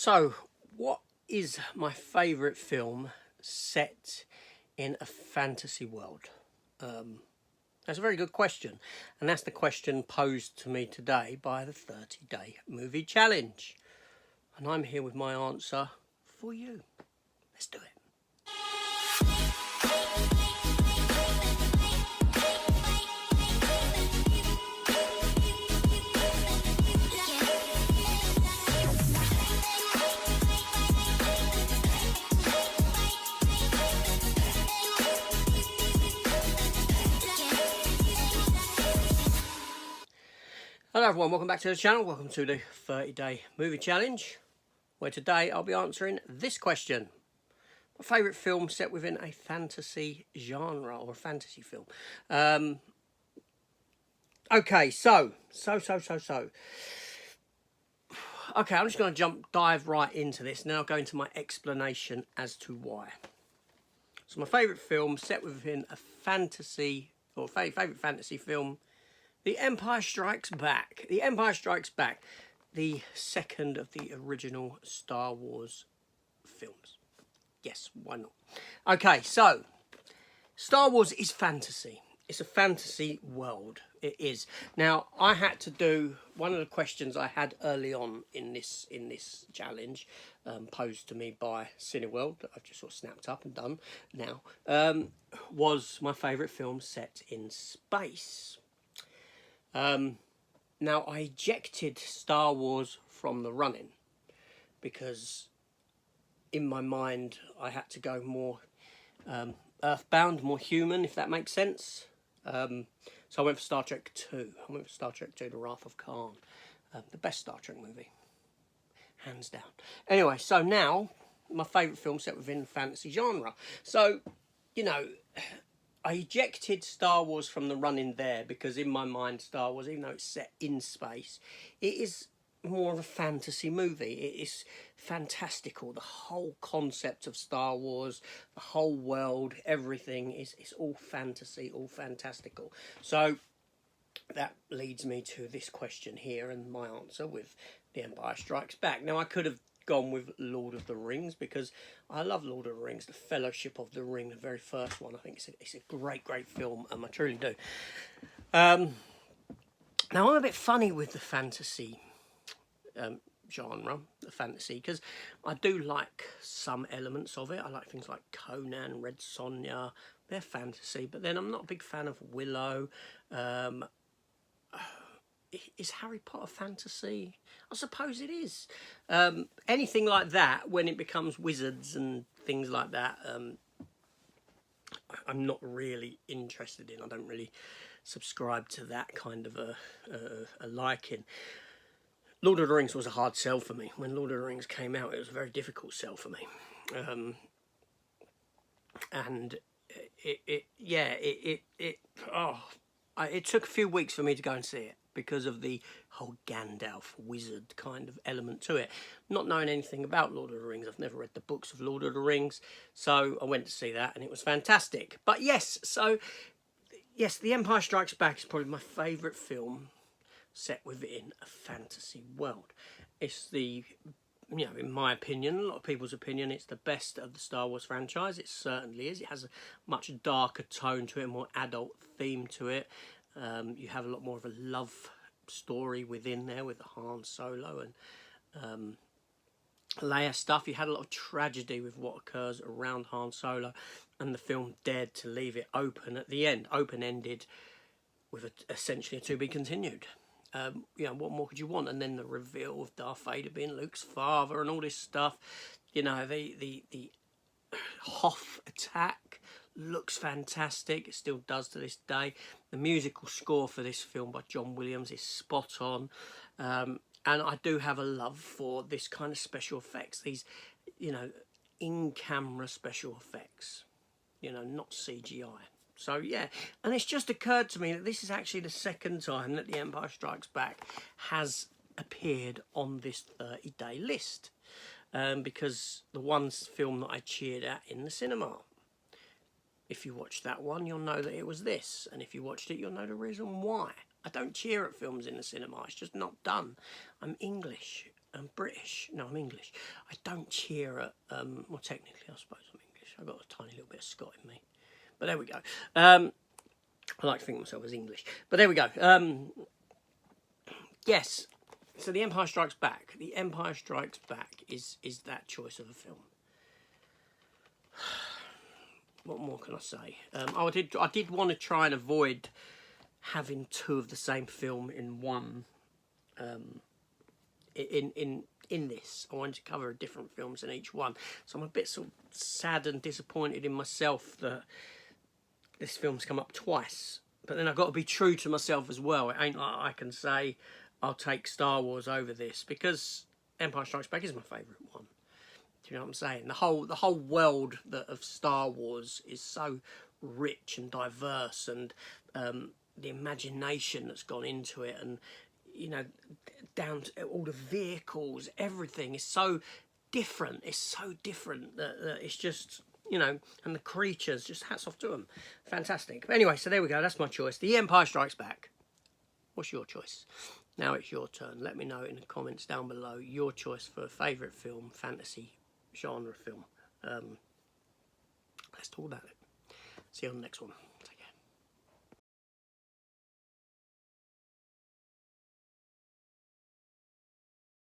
So, what is my favourite film set in a fantasy world? That's a very good question, and that's the question posed to me today by the 30-day movie challenge. And I'm here with my answer for you. Let's do it. Hello everyone, welcome back to the channel. Welcome to the 30-day movie challenge, where today I'll be answering this question. My favourite film set within a fantasy genre, or a fantasy film. Okay, so. Okay, I'm just going to dive right into this. Now go into my explanation as to why. So my favourite film set within a fantasy, or favourite fantasy film, The Empire Strikes Back. The Empire Strikes Back, the second of the original Star Wars films. Yes, why not? Okay, so Star Wars is fantasy. It's a fantasy world. It is. Now, I had to do one of the questions I had early on in this challenge, posed to me by Cineworld, that I've just sort of snapped up and done now, was my favourite film set in space. Now, I ejected Star Wars from the running because in my mind I had to go more earthbound, more human, if that makes sense. So I went for Star Trek 2. I went for Star Trek 2, The Wrath of Khan. The best Star Trek movie, hands down. Anyway, so now my favourite film set within the fantasy genre. So, you know, I ejected Star Wars from the running there because in my mind Star Wars, even though it's set in space, it is more of a fantasy movie. It is fantastical. The whole concept of Star Wars, the whole world, everything is all fantasy, all fantastical. So that leads me to this question here and my answer with The Empire Strikes Back. Now I could have gone with Lord of the Rings because I love Lord of the Rings, the Fellowship of the Ring, the very first one. I think it's a great film, I truly do. Now I'm a bit funny with the fantasy genre, the fantasy, because I do like some elements of it. I like things like Conan, Red Sonja, they're fantasy, but then I'm not a big fan of Willow. Is Harry Potter fantasy? I suppose it is. Anything like that, when it becomes wizards and things like that, I'm not really interested in. I don't really subscribe to that kind of a liking. Lord of the Rings was a hard sell for me. When Lord of the Rings came out, it was a very difficult sell for me. And it took a few weeks for me to go and see it because of the whole Gandalf wizard kind of element to it. Not knowing anything about Lord of the Rings, I've never read the books of Lord of the Rings, so I went to see that and it was fantastic. But yes, The Empire Strikes Back is probably my favourite film set within a fantasy world. It's in my opinion, a lot of people's opinion, it's the best of the Star Wars franchise. It certainly is. It has a much darker tone to it, a more adult theme to it. You have a lot more of a love story within there with Han Solo and Leia stuff. You had a lot of tragedy with what occurs around Han Solo, and the film dared to leave it open at the end, open-ended, with essentially a to be continued. What more could you want? And then the reveal of Darth Vader being Luke's father and all this stuff. The Hoth attack looks fantastic. It still does to this day. The musical score for this film by John Williams is spot on. And I do have a love for this kind of special effects. These, in-camera special effects. Not CGI. So, yeah, and it's just occurred to me that this is actually the second time that The Empire Strikes Back has appeared on this 30-day list. Because the one film that I cheered at in the cinema. If you watched that one, you'll know that it was this. And if you watched it, you'll know the reason why. I don't cheer at films in the cinema. It's just not done. I'm English. British. No, I'm English. I don't cheer at, well, technically, I suppose I'm English. I've got a tiny little bit of Scot in me. But there we go. I like to think of myself as English. But there we go. Yes. So The Empire Strikes Back. The Empire Strikes Back is that choice of a film. What more can I say? I did want to try and avoid having two of the same film in one. In this, I wanted to cover different films in each one, so I'm a bit sort of sad and disappointed in myself that this film's come up twice. But then I've got to be true to myself as well. It ain't like I can say I'll take Star Wars over this, because Empire Strikes Back is my favourite one. Do you know what I'm saying? The whole world of Star Wars is so rich and diverse, and the imagination that's gone into it, and you know, down to all the vehicles, everything is so different. It's so different that it's just, you know, and the creatures, just hats off to them. Fantastic. But anyway, so there we go. That's my choice. The Empire Strikes Back. What's your choice? Now it's your turn. Let me know in the comments down below your choice for a favourite film, fantasy genre film. Let's talk about it. See you on the next one.